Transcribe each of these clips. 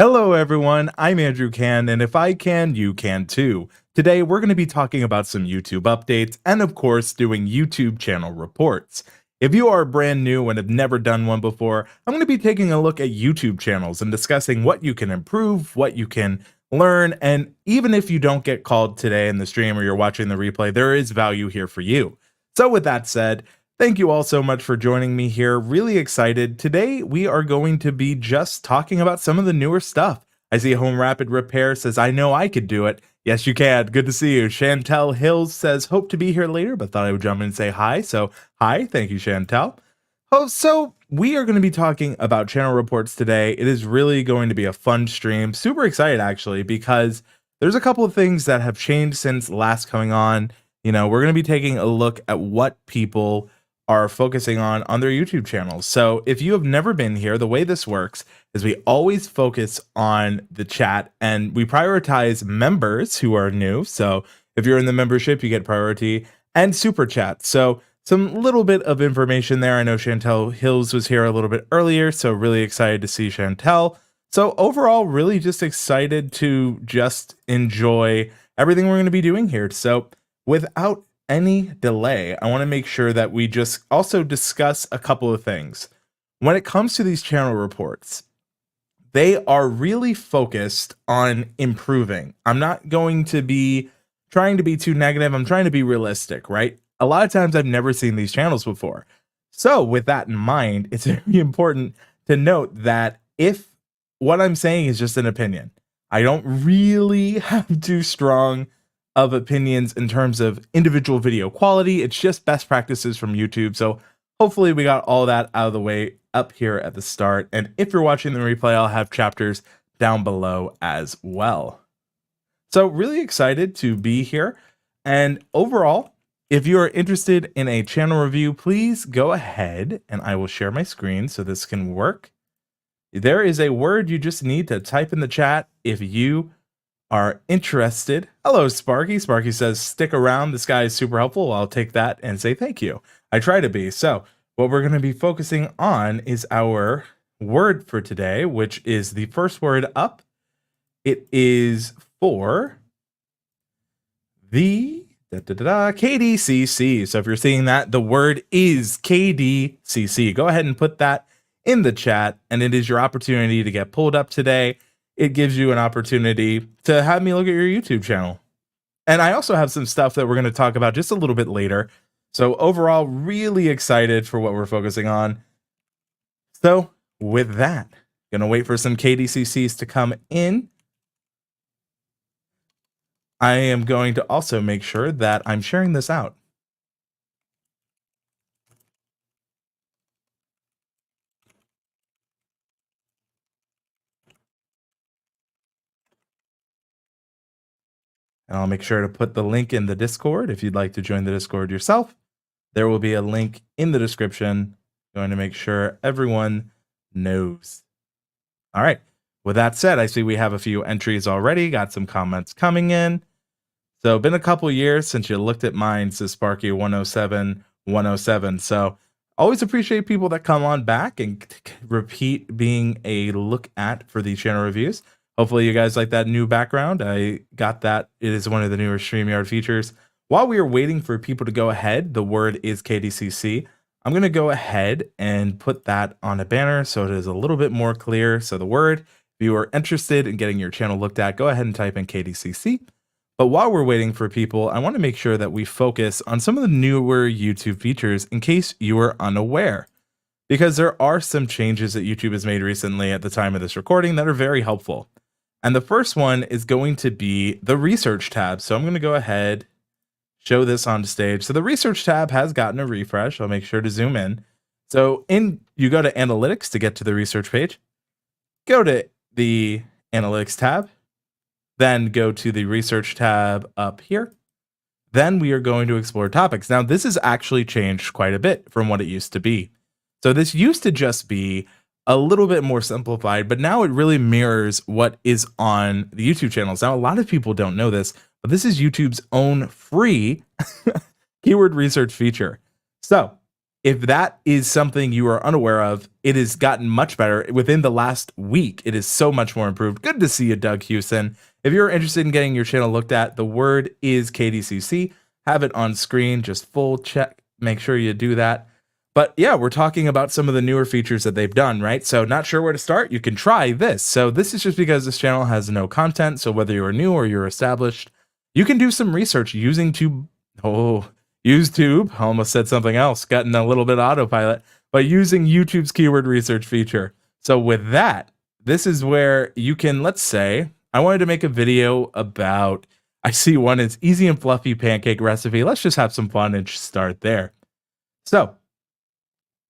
Hello everyone, I'm Andrew Can, and if I can, you can too. Today we're going to be talking about some YouTube updates and of course doing YouTube channel reports. If you are brand new and have never done one before, I'm going to be taking a look at YouTube channels and discussing what you can improve, what you can learn, and even if you don't get called today in the stream or you're watching the replay, there is value here for you. So with that said, thank you all so much for joining me here. Really excited. Today, we are going to be just talking about some of the newer stuff. I see Home Rapid Repair says, I know I could do it. Yes, you can. Good to see you. Chantel Hills says, hope to be here later, but thought I would jump in and say hi. So, hi. Thank you, Chantel. Oh, so we are going to be talking about channel reports today. It is really going to be a fun stream. Super excited, actually, because there's a couple of things that have changed since last coming on. You know, we're going to be taking a look at what people are focusing on their YouTube channels. So if you have never been here, the way this works is we always focus on the chat and we prioritize members who are new. So if you're in the membership, you get priority, and super chat. So some little bit of information there. I know Chantel Hills was here a little bit earlier, so really excited to see Chantel. So overall, really just excited to just enjoy everything we're going to be doing here. So without any delay, I want to make sure that we just also discuss a couple of things. When it comes to these channel reports, they are really focused on improving. I'm not going to be trying to be too negative. I'm trying to be realistic, right? A lot of times I've never seen these channels before. So with that in mind, it's very important to note that if what I'm saying is just an opinion, I don't really have too strong of opinions in terms of individual video quality. It's just best practices from YouTube. So hopefully we got all that out of the way up here at the start. And if you're watching the replay, I'll have chapters down below as well. So really excited to be here. And overall, if you are interested in a channel review, please go ahead and I will share my screen so this can work. There is a word you just need to type in the chat if you are interested. Hello, Sparky. Sparky says, stick around. This guy is super helpful. I'll take that and say thank you. I try to be. So what we're going to be focusing on is our word for today, which is the first word up. It is for the KDCC. So if you're seeing that, the word is KDCC. Go ahead and put that in the chat, and it is your opportunity to get pulled up today. It gives you an opportunity to have me look at your YouTube channel. And I also have some stuff that we're going to talk about just a little bit later. So overall, really excited for what we're focusing on. So with that, going to wait for some KDCCs to come in. I am going to also make sure that I'm sharing this out. And I'll make sure to put the link in the Discord if you'd like to join the Discord yourself. There will be a link in the description. Going to make sure everyone knows. All right. With that said, I see we have a few entries already. Got some comments coming in. So been a couple years since you looked at mine, says Sparky 107. So always appreciate people that come on back and repeat being a look at for the channel reviews. Hopefully you guys like that new background. I got that. It is one of the newer Streamyard features. While we are waiting for people to go ahead, the word is KDCC. I'm going to go ahead and put that on a banner so it is a little bit more clear. So the word, if you are interested in getting your channel looked at, go ahead and type in KDCC. But while we're waiting for people, I want to make sure that we focus on some of the newer YouTube features in case you are unaware, because there are some changes that YouTube has made recently at the time of this recording that are very helpful. And the first one is going to be the research tab. So I'm going to go ahead, show this on stage. So the research tab has gotten a refresh. I'll make sure to zoom in. So you go to analytics to get to the research page, go to the analytics tab, then go to the research tab up here. Then we are going to explore topics. Now this has actually changed quite a bit from what it used to be. So this used to just be a little bit more simplified, but now it really mirrors what is on the YouTube channels. Now, a lot of people don't know this, but this is YouTube's own free keyword research feature. So If that is something you are unaware of, it has gotten much better within the last week. It is so much more improved. Good to see you, Doug Houston. If you're interested in getting your channel looked at, the word is KDCC. Have it on screen, just full check. Make sure you do that. But yeah, we're talking about some of the newer features that they've done, right? So not sure where to start? You can try this. So this is just because this channel has no content. So whether you're new or you're established, you can do some research using YouTube. I almost said something else, gotten a little bit autopilot, but using YouTube's keyword research feature. So with that, this is where you can, let's say, I wanted to make a video about, I see one is easy and fluffy pancake recipe. Let's just have some fun and start there. So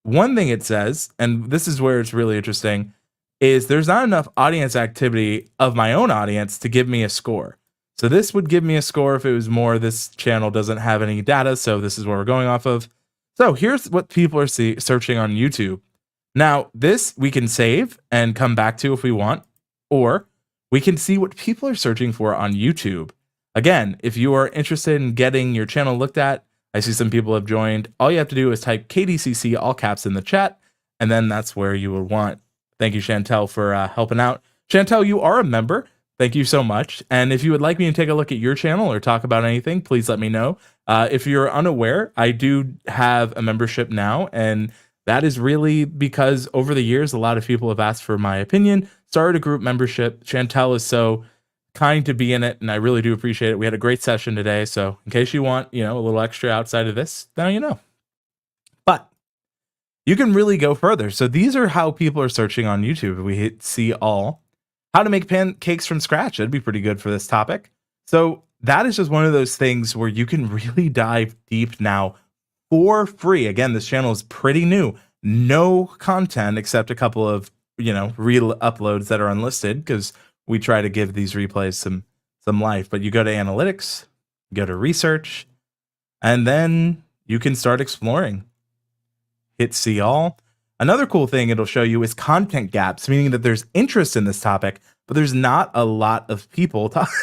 one thing it says, and this is where it's really interesting, is there's not enough audience activity of my own audience to give me a score. So this would give me a score if it was more. This channel doesn't have any data, so this is what we're going off of. So here's what people are searching on YouTube. Now, this we can save and come back to if we want, or we can see what people are searching for on YouTube. Again, if you are interested in getting your channel looked at, I see some people have joined. All you have to do is type KDCC, all caps in the chat, and then that's where you would want. Thank you, Chantel, for helping out. Chantel, you are a member. Thank you so much. And if you would like me to take a look at your channel or talk about anything, please let me know. If you're unaware, I do have a membership now, and that is really because over the years, a lot of people have asked for my opinion, started a group membership. Chantel is so kind to be in it, and I really do appreciate it. We had a great session today, so in case you want, a little extra outside of this, now you know. But you can really go further. So these are how people are searching on YouTube. If we hit see all, how to make pancakes from scratch. That'd be pretty good for this topic. So that is just one of those things where you can really dive deep now for free. Again, this channel is pretty new. No content except a couple of, real uploads that are unlisted because we try to give these replays some life. But you go to analytics, you go to research, and then you can start exploring. Hit see all. Another cool thing it'll show you is content gaps, meaning that there's interest in this topic, but there's not a lot of people talking.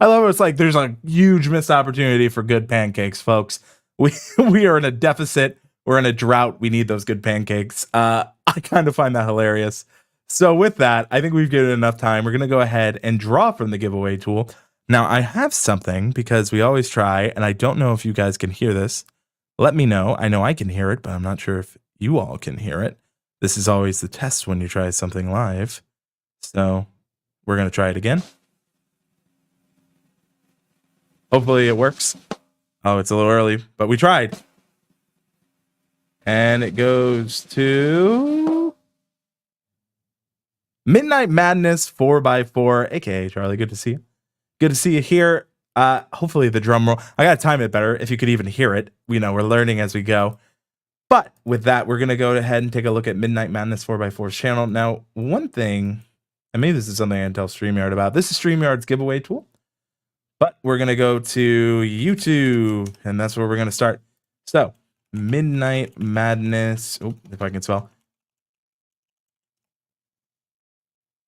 I love it. It's like there's a huge missed opportunity for good pancakes, folks. We are in a deficit. We're in a drought. We need those good pancakes. I kind of find that hilarious. So with that, I think we've given enough time. We're going to go ahead and draw from the giveaway tool. Now, I have something because we always try, and I don't know if you guys can hear this. Let me know. I know I can hear it, but I'm not sure if you all can hear it. This is always the test when you try something live. So we're going to try it again. Hopefully it works. Oh, it's a little early, but we tried. And it goes to Midnight Madness 4x4, aka Charlie. Good to see you. Good to see you here. Hopefully the drum roll. I gotta time it better if you could even hear it. We're learning as we go. But with that, we're gonna go ahead and take a look at Midnight Madness 4x4's channel. Now, one thing, and maybe this is something I can tell StreamYard about. This is StreamYard's giveaway tool. But we're gonna go to YouTube, and that's where we're gonna start. So, Midnight Madness. Oh, if I can spell.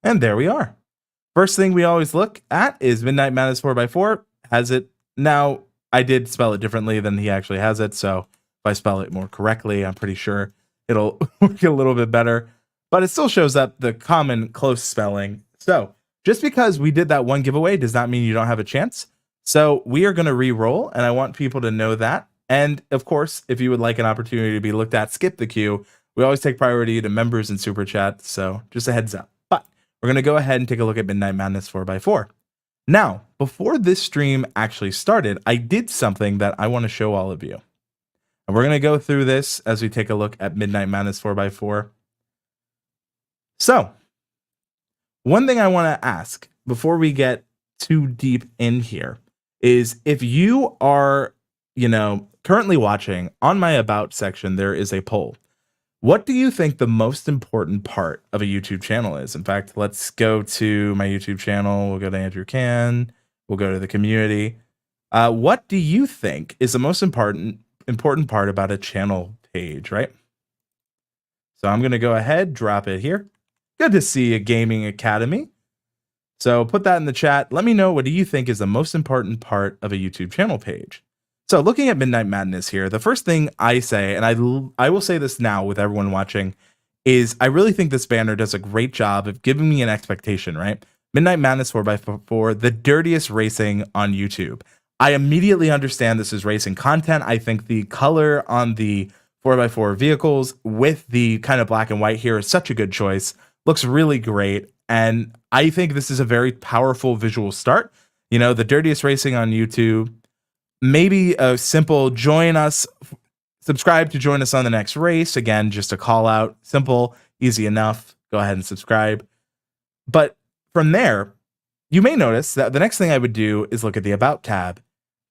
And there we are. First thing we always look at is Midnight Madness 4x4. Has it. Now, I did spell it differently than he actually has it, so if I spell it more correctly, I'm pretty sure it'll work a little bit better. But it still shows up the common close spelling. So, just because we did that one giveaway does not mean you don't have a chance. So, we are going to re-roll, and I want people to know that. And, of course, if you would like an opportunity to be looked at, skip the queue. We always take priority to members and Super Chat, so just a heads up. We're going to go ahead and take a look at Midnight Madness 4x4. Now, before this stream actually started, I did something that I want to show all of you. And we're going to go through this as we take a look at Midnight Madness 4x4. So, one thing I want to ask before we get too deep in here is if you are, currently watching, on my About section, there is a poll. What do you think the most important part of a YouTube channel is? In fact, let's go to my YouTube channel. We'll go to Andrew Can. We'll go to the community. What do you think is the most important part about a channel page, right? So I'm going to go ahead, drop it here. Good to see you, Gaming Academy. So put that in the chat. Let me know, what do you think is the most important part of a YouTube channel page? So looking at Midnight Madness here, the first thing I say, and I will say this now with everyone watching, is I really think this banner does a great job of giving me an expectation, right? Midnight Madness 4x4, the dirtiest racing on YouTube. I immediately understand this is racing content. I think the color on the 4x4 vehicles with the kind of black and white here is such a good choice. Looks really great. And I think this is a very powerful visual start. You know, the dirtiest racing on YouTube. Maybe a simple join us, subscribe to join us on the next race. Again, just a call out, simple, easy enough. Go ahead and subscribe. But from there, you may notice that the next thing I would do is look at the About tab.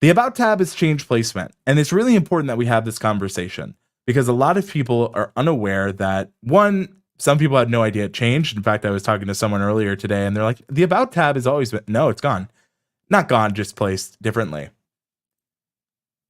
The About tab is change placement, and it's really important that we have this conversation because a lot of people are unaware that, one, some people had no idea it changed. In fact, I was talking to someone earlier today, and they're like, the About tab has always been, no, it's gone. Not gone, just placed differently.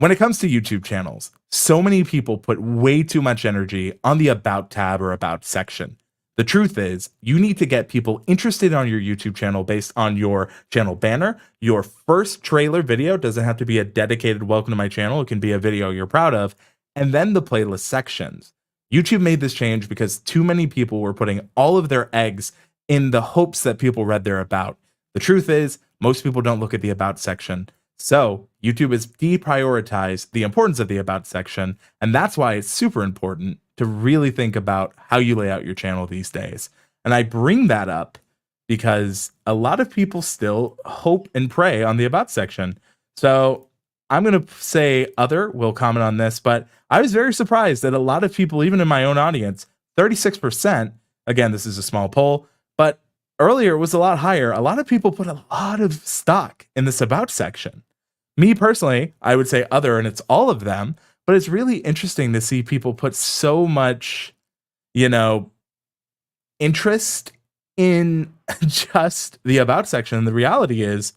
When it comes to YouTube channels, so many people put way too much energy on the About tab or About section. The truth is, you need to get people interested on your YouTube channel based on your channel banner. Your first trailer video doesn't have to be a dedicated welcome to my channel. It can be a video you're proud of. And then the playlist sections. YouTube made this change because too many people were putting all of their eggs in the hopes that people read their About. The truth is, most people don't look at the About section. So YouTube has deprioritized the importance of the About section, and that's why it's super important to really think about how you lay out your channel these days. And I bring that up because a lot of people still hope and pray on the About section. So I'm going to say other will comment on this, but I was very surprised that a lot of people, even in my own audience, 36%, again, this is a small poll, but earlier it was a lot higher. A lot of people put a lot of stock in this About section. Me personally, I would say other, and it's all of them, but it's really interesting to see people put so much, interest in just the About section. And the reality is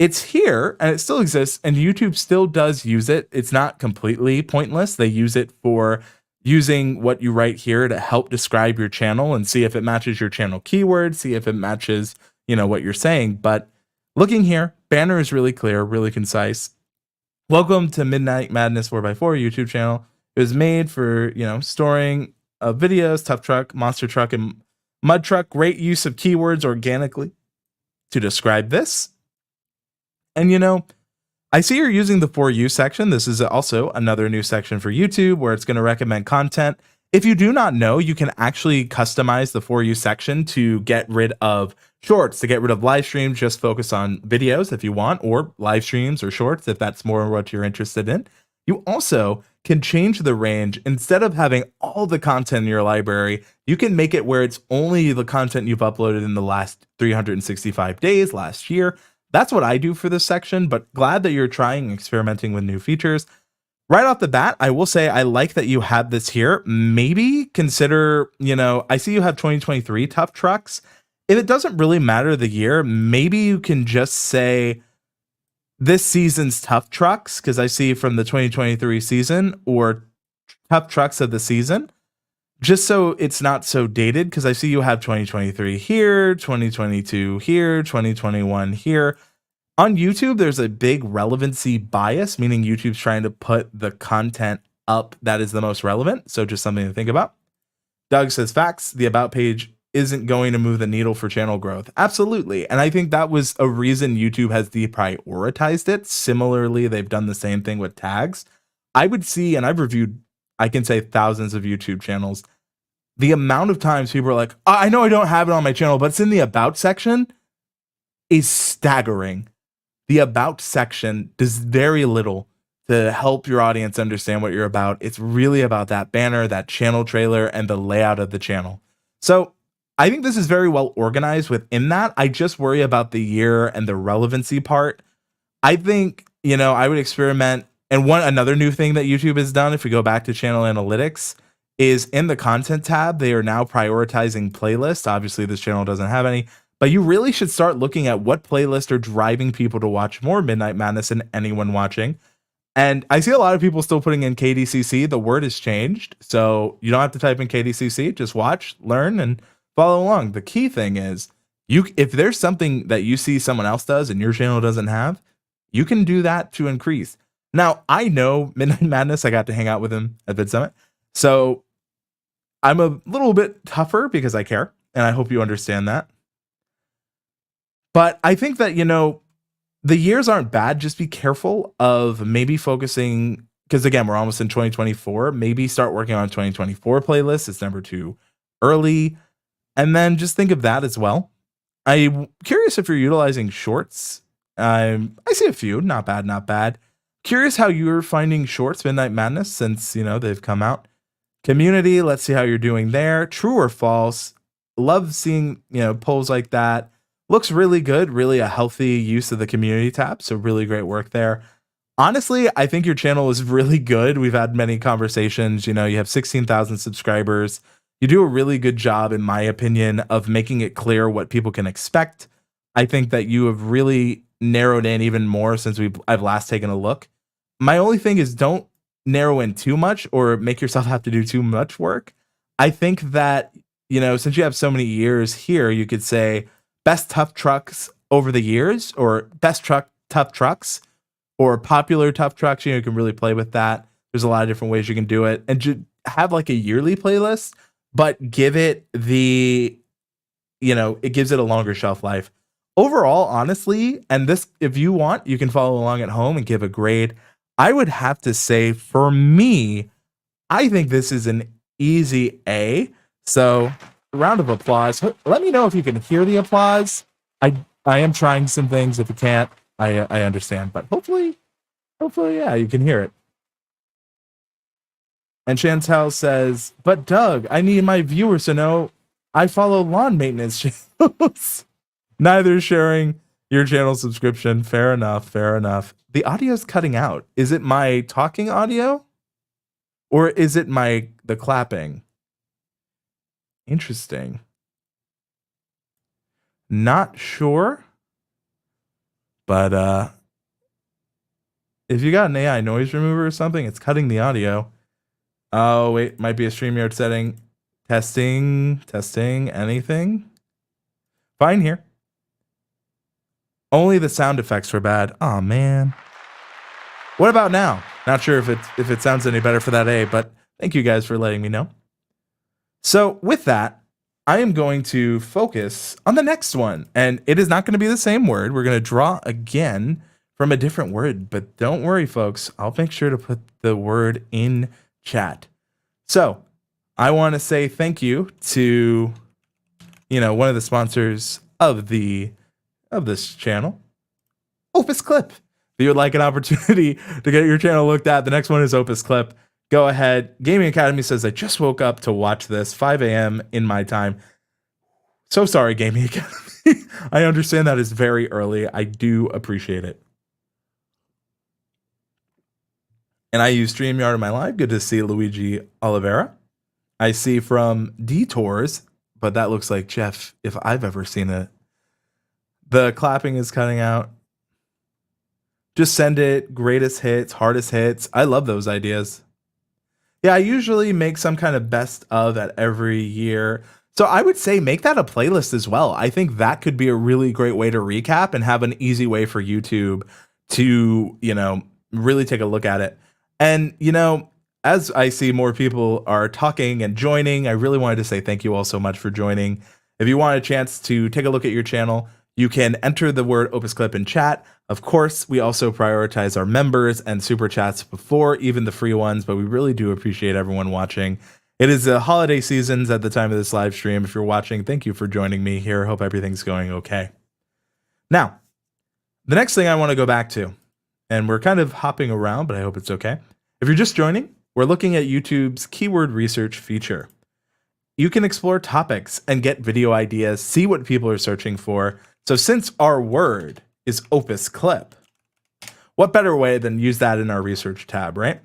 it's here and it still exists, and YouTube still does use it. It's not completely pointless. They use it for using what you write here to help describe your channel and see if it matches your channel keywords, see if it matches, what you're saying. But looking here, banner is really clear, really concise. Welcome to Midnight Madness 4x4 YouTube channel. It was made for, storing videos, tough truck, monster truck, and mud truck. Great use of keywords organically to describe this. And, I see you're using the For You section. This is also another new section for YouTube where it's going to recommend content. If you do not know, you can actually customize the For You section to get rid of shorts, to get rid of live streams, just focus on videos if you want, or live streams or shorts if that's more what you're interested in. You also can change the range. Instead of having all the content in your library, you can make it where it's only the content you've uploaded in the last 365 days, last year. That's what I do for this section, but glad that you're trying, experimenting with new features. Right off the bat, I will say I like that you have this here. Maybe consider, I see you have 2023 tough trucks. If it doesn't really matter the year, maybe you can just say this season's tough trucks, because I see from the 2023 season, or tough trucks of the season, just so it's not so dated, because I see you have 2023 here, 2022 here, 2021 here. On YouTube, there's a big relevancy bias, meaning YouTube's trying to put the content up that is the most relevant. So just something to think about. Doug says, facts, the About page isn't going to move the needle for channel growth. Absolutely. And I think that was a reason YouTube has deprioritized it. Similarly, they've done the same thing with tags. I would see, and I've reviewed, I can say thousands of YouTube channels. The amount of times people are like, I know I don't have it on my channel, but it's in the About section, is staggering. The About section does very little to help your audience understand what you're about. It's really about that banner, that channel trailer, and the layout of the channel. So I think this is very well organized within that. I just worry about the year and the relevancy part. I think, I would experiment. And another new thing that YouTube has done, if we go back to channel analytics, is in the content tab, they are now prioritizing playlists. Obviously, this channel doesn't have any. But you really should start looking at what playlists are driving people to watch more Midnight Madness than anyone watching. And I see a lot of people still putting in KDCC. The word has changed. So you don't have to type in KDCC. Just watch, learn, and follow along. The key thing is, if there's something that you see someone else does and your channel doesn't have, you can do that to increase. Now, I know Midnight Madness, I got to hang out with him at Vid Summit. So I'm a little bit tougher because I care, and I hope you understand that. But I think that, the years aren't bad. Just be careful of maybe focusing, because again, we're almost in 2024. Maybe start working on 2024 playlists. It's never too early. And then just think of that as well. I'm curious if you're utilizing shorts. I see a few, not bad, not bad. Curious how you're finding shorts, Midnight Madness, since they've come out. Community, let's see how you're doing there. True or false? Love seeing polls like that. Looks really good, really a healthy use of the community tab. So really great work there. Honestly, I think your channel is really good. We've had many conversations. You have 16,000 subscribers. You do a really good job, in my opinion, of making it clear what people can expect. I think that you have really narrowed in even more since I've last taken a look. My only thing is don't narrow in too much or make yourself have to do too much work. I think that, since you have so many years here, you could say best tough trucks over the years, or best tough trucks, or popular tough trucks. You can really play with that. There's a lot of different ways you can do it, and have like a yearly playlist, but give it it gives it a longer shelf life. Overall, honestly, and this, if you want, you can follow along at home and give a grade. I would have to say, for me, I think this is an easy A. So, round of applause. Let me know if you can hear the applause. I am trying some things. If you can't, I understand, but hopefully, yeah, you can hear it. And Chantel says, but Doug, I need my viewers to know I follow lawn maintenance channels. Neither sharing your channel subscription. Fair enough. The audio's cutting out. Is it my talking audio? Or is it the clapping? Interesting. Not sure. But if you got an AI noise remover or something, it's cutting the audio. Oh, wait, might be a StreamYard setting. Testing, anything? Fine here. Only the sound effects were bad. Oh man. What about now? Not sure if it sounds any better for that A, but thank you guys for letting me know. So with that, I am going to focus on the next one, and it is not going to be the same word. We're going to draw again from a different word, but don't worry, folks. I'll make sure to put the word in chat. So I want to say thank you to, one of the sponsors of this channel, Opus Clip. If you would like an opportunity to get your channel looked at, the next one is Opus Clip. Go ahead. Gaming Academy says, I just woke up to watch this, 5 a.m. in my time. So sorry, Gaming Academy. I understand that is very early. I do appreciate it. And I use StreamYard in my live. Good to see Luigi Oliveira. I see from Detours, but that looks like Jeff, if I've ever seen it. The clapping is cutting out. Just send it. Greatest hits, hardest hits. I love those ideas. Yeah, I usually make some kind of best of at every year. So I would say make that a playlist as well. I think that could be a really great way to recap and have an easy way for YouTube to, really take a look at it. And, as I see more people are talking and joining, I really wanted to say thank you all so much for joining. If you want a chance to take a look at your channel, you can enter the word Opus Clip in chat. Of course, we also prioritize our members and super chats before even the free ones, but we really do appreciate everyone watching. It is the holiday seasons at the time of this live stream. If you're watching, thank you for joining me here. Hope everything's going okay. Now, the next thing I want to go back to, and we're kind of hopping around, but I hope it's okay. If you're just joining, we're looking at YouTube's keyword research feature. You can explore topics and get video ideas, see what people are searching for. So since our word is Opus Clip, what better way than use that in our research tab, right?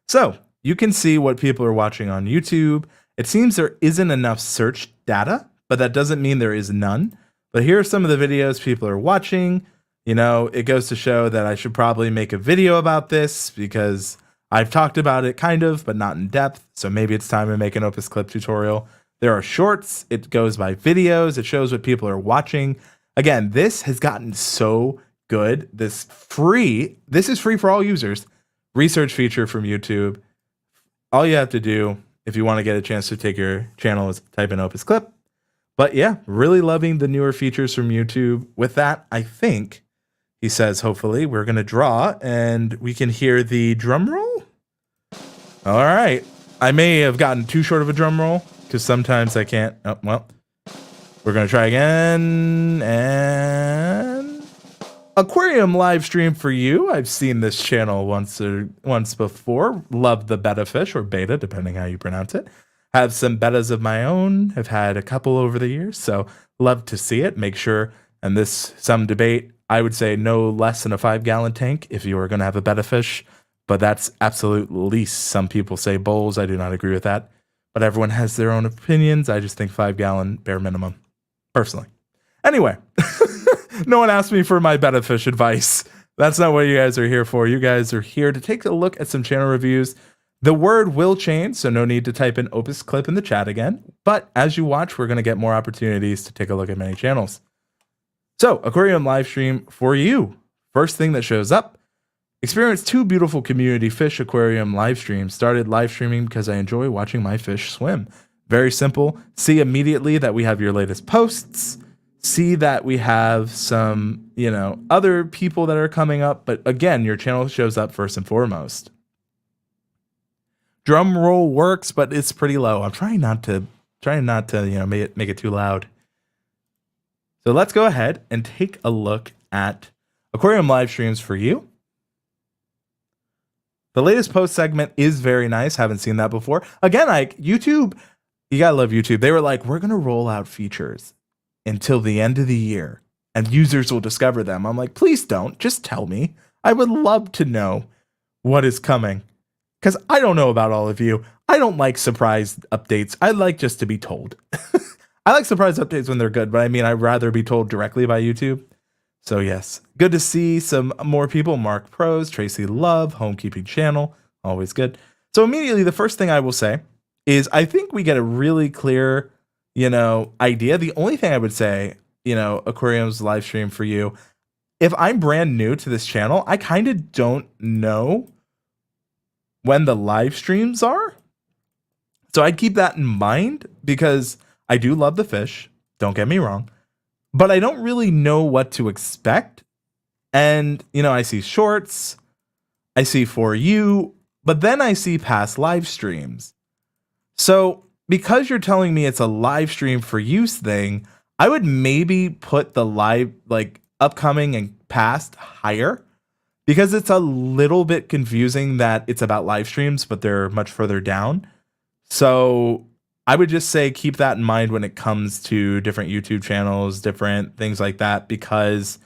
So you can see what people are watching on YouTube. It seems there isn't enough search data, but that doesn't mean there is none. But here are some of the videos people are watching. It goes to show that I should probably make a video about this because I've talked about it kind of, but not in depth. So maybe it's time to make an Opus Clip tutorial. There are shorts. It goes by videos. It shows what people are watching. Again, this has gotten so good. This is free for all users. research feature from YouTube. All you have to do if you want to get a chance to take your channel is type in Opus Clip. But yeah, really loving the newer features from YouTube. With that, I think he says, hopefully, we're going to draw and we can hear the drum roll. All right. I may have gotten too short of a drum roll because sometimes I can't. Oh, well, we're going to try again. And aquarium live stream for you. I've seen this channel once before. Love the betta fish, or beta, depending how you pronounce it. Have some bettas of my own. Have had a couple over the years, so love to see it. Make sure, and this some debate, I would say no less than a 5-gallon tank if you are going to have a betta fish, but that's absolute least. Some people say bowls. I do not agree with that, but everyone has their own opinions. I just think 5-gallon bare minimum, personally. Anyway, no one asked me for my betta fish advice. That's not what you guys are here for. You guys are here to take a look at some channel reviews. The word will change, so no need to type in Opus Clip in the chat again. But as you watch, we're going to get more opportunities to take a look at many channels. So, aquarium live stream for you. First thing that shows up. Experienced 2 beautiful community fish aquarium live streams. Started live streaming because I enjoy watching my fish swim. Very simple. See immediately that we have your latest posts. See that we have some, other people that are coming up. But again, your channel shows up first and foremost. Drum roll works, but it's pretty low. I'm trying not to, make it too loud. So let's go ahead and take a look at aquarium live streams for you. The latest post segment is very nice. Haven't seen that before. Again, YouTube, you gotta love YouTube. They were like, we're gonna roll out features until the end of the year, and users will discover them. I'm like, please don't. Just tell me. I would love to know what is coming. Because I don't know about all of you. I don't like surprise updates. I like just to be told. I like surprise updates when they're good, but I mean, I'd rather be told directly by YouTube. So yes, good to see some more people. Mark Pros, Tracy Love, Homekeeping Channel, always good. So immediately, the first thing I will say is I think we get a really clear, idea. The only thing I would say, aquarium's live stream for you. If I'm brand new to this channel, I kind of don't know when the live streams are. So I'd keep that in mind because I do love the fish. Don't get me wrong. But I don't really know what to expect. And, I see shorts. I see For You. But then I see past live streams. So because you're telling me it's a live stream for use thing, I would maybe put the live, upcoming and past higher. Because it's a little bit confusing that it's about live streams, but they're much further down. So I would just say keep that in mind when it comes to different YouTube channels, different things like that, because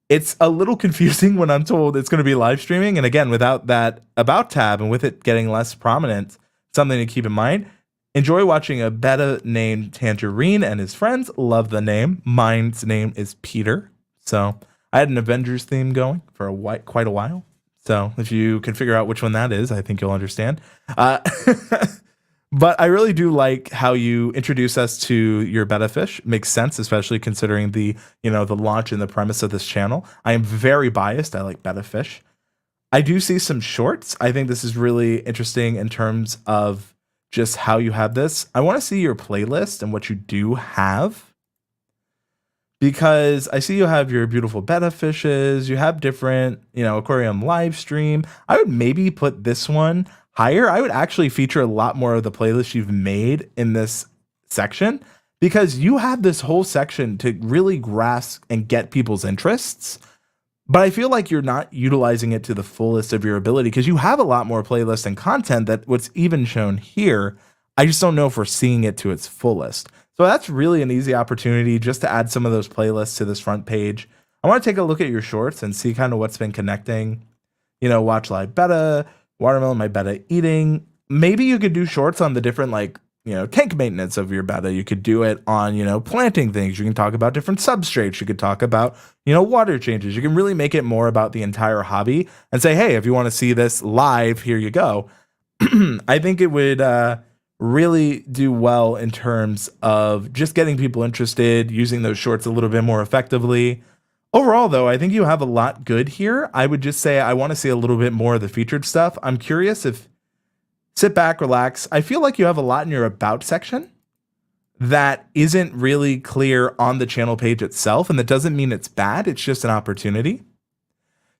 it's a little confusing when I'm told it's going to be live streaming. And again, without that About tab and with it getting less prominent, something to keep in mind. Enjoy watching a betta named Tangerine and his friends. Love the name. Mine's name is Peter. So I had an Avengers theme going for quite a while. So if you can figure out which one that is, I think you'll understand. But I really do like how you introduce us to your betta fish. Makes sense, especially considering the launch and the premise of this channel. I am very biased. I like betta fish. I do see some shorts. I think this is really interesting in terms of just how you have this. I want to see your playlist and what you do have. Because I see you have your beautiful betta fishes, you have different, aquarium live stream. I would maybe put this one higher. I would actually feature a lot more of the playlist you've made in this section because you have this whole section to really grasp and get people's interests. But I feel like you're not utilizing it to the fullest of your ability because you have a lot more playlist and content that what's even shown here. I just don't know if we're seeing it to its fullest. So that's really an easy opportunity just to add some of those playlists to this front page. I want to take a look at your shorts and see kind of what's been connecting. Watch live betta, watermelon, my betta eating. Maybe you could do shorts on the different tank maintenance of your betta. You could do it on, planting things. You can talk about different substrates. You could talk about, water changes. You can really make it more about the entire hobby and say, hey, if you want to see this live, here you go. I think it would really do well in terms of just getting people interested, using those shorts a little bit more effectively. Overall, though, I think you have a lot good here. I would just say I want to see a little bit more of the featured stuff. I'm curious if sit back, relax. I feel like you have a lot in your about section that isn't really clear on the channel page itself, and that doesn't mean it's bad. It's just an opportunity.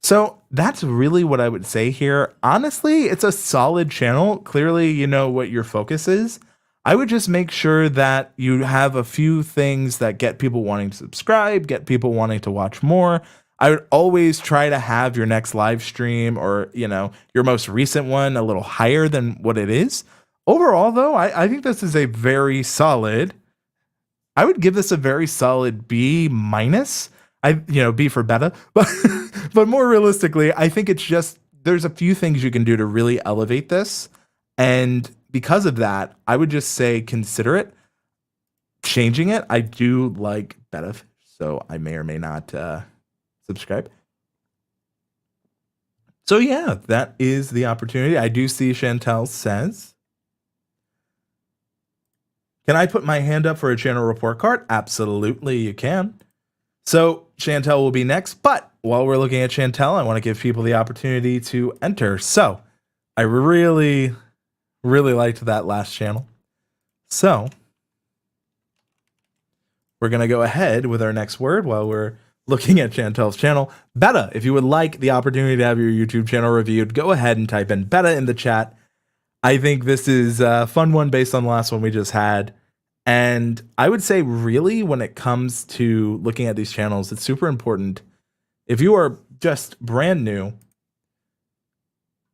So that's really what I would say here. Honestly, it's a solid channel. Clearly, you know what your focus is. I would just make sure that you have a few things that get people wanting to subscribe, get people wanting to watch more. I would always try to have your next live stream or, you know, your most recent one a little higher than what it is. Overall, though, I think this is a very solid, I would give this a very solid B minus. B for beta, but more realistically, I think it's just, there's a few things you can do to really elevate this. And because of that, I would just say consider it, changing it. I do like beta, so I may or may not subscribe. So yeah, that is the opportunity. I do see Chantel says, can I put my hand up for a channel report card? Absolutely, you can. So Chantel will be next, but while we're looking at Chantel, I want to give people the opportunity to enter. So I really liked that last channel. So we're going to go ahead with our next word while we're looking at Chantel's channel. Beta, if you would like the opportunity to have your YouTube channel reviewed, go ahead and type in beta in the chat. I think this is a fun one based on the last one we just had. And I would say really when it comes to looking at these channels, it's super important. If you are just brand new,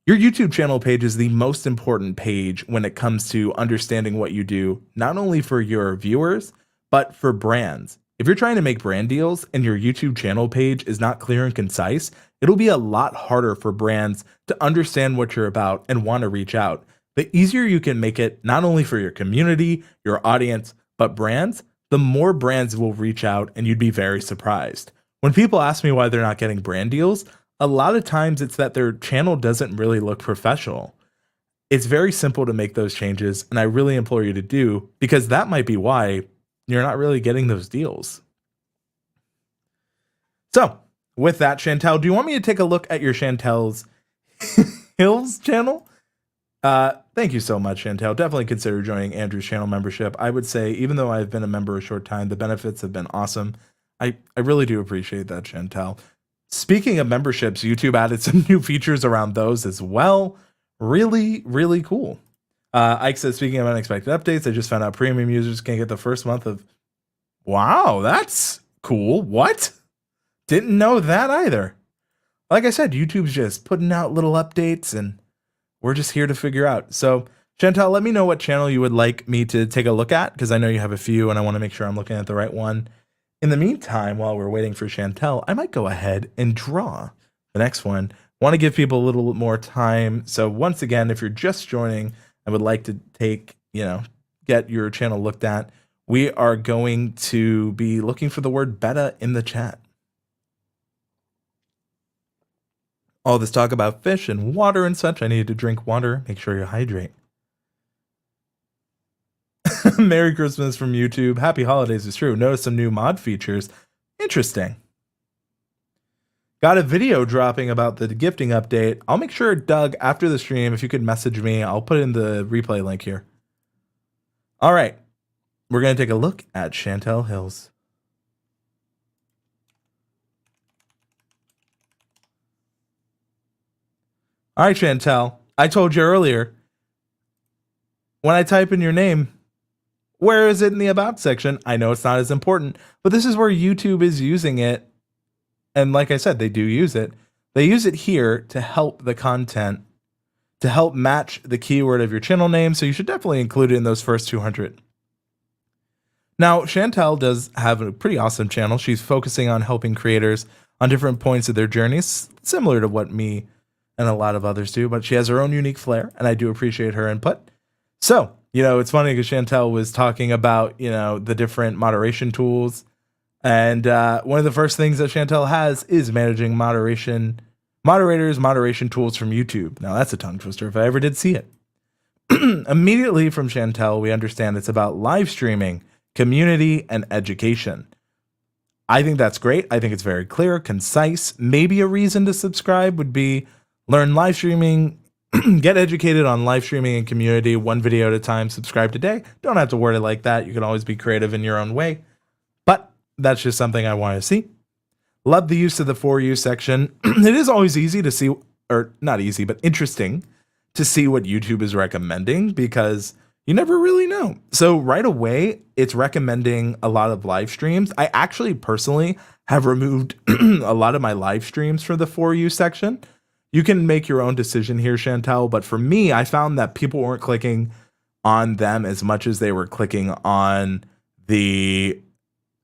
your YouTube channel page is the most important page when it comes to understanding what you do, not only for your viewers, but for brands. If you're trying to make brand deals and your YouTube channel page is not clear and concise, it'll be a lot harder for brands to understand what you're about and want to reach out. The easier you can make it, not only for your community, your audience, but brands, the more brands will reach out and you'd be very surprised. When people ask me why they're not getting brand deals, a lot of times it's that their channel doesn't really look professional. It's very simple to make those changes, and I really implore you to do, because that might be why you're not really getting those deals. So with that, Chantel, do you want me to take a look at your Chantel's Hills channel? Thank you so much, Chantel. Definitely consider joining Andrew's channel membership. I would say, even though I've been a member a short time, the benefits have been awesome. I really do appreciate that, Chantel. Speaking of memberships, YouTube added some new features around those as well. Really cool. Ike says, speaking of unexpected updates, I just found out premium users can get the first month of... Wow, that's cool. What? Didn't know that either. Like I said, YouTube's just putting out little updates, and we're just here to figure out. So, Chantel, let me know what channel you would like me to take a look at, because I know you have a few, and I want to make sure I'm looking at the right one. In the meantime, while we're waiting for Chantel, I might go ahead and draw the next one. Want to give people a little more time. So once again, if you're just joining, I would like to get your channel looked at. We are going to be looking for the word beta in the chat. All this talk about fish and water and such. I need to drink water. Make sure you hydrate. Merry Christmas from YouTube. Happy holidays is true. Notice some new mod features. Interesting. Got a video dropping about the gifting update. I'll make sure, Doug, after the stream, if you could message me, I'll put in the replay link here. All right. We're going to take a look at Chantel Hills. All right, Chantel. I told you earlier, when I type in your name, where is it in the about section? I know it's not as important, but this is where YouTube is using it. And like I said, they do use it. They use it here to help the content, to help match the keyword of your channel name. So you should definitely include it in those first 200. Now, Chantel does have a pretty awesome channel. She's focusing on helping creators on different points of their journeys, similar to what me and a lot of others do, but she has her own unique flair, and I do appreciate her input. So, it's funny because Chantel was talking about, the different moderation tools. And one of the first things that Chantel has is managing moderation tools from YouTube. Now, that's a tongue twister if I ever did see it. Immediately from Chantel, we understand it's about live streaming, community, and education. I think that's great. I think it's very clear, concise. Maybe a reason to subscribe would be learn live streaming, get educated on live streaming and community, one video at a time, subscribe today. Don't have to word it like that. You can always be creative in your own way. But that's just something I want to see. Love the use of the For You section. It is always easy to see, or not easy, but interesting to see what YouTube is recommending because you never really know. So right away, it's recommending a lot of live streams. I actually personally have removed a lot of my live streams for the For You section. You can make your own decision here, Chantel, but for me, I found that people weren't clicking on them as much as they were clicking on the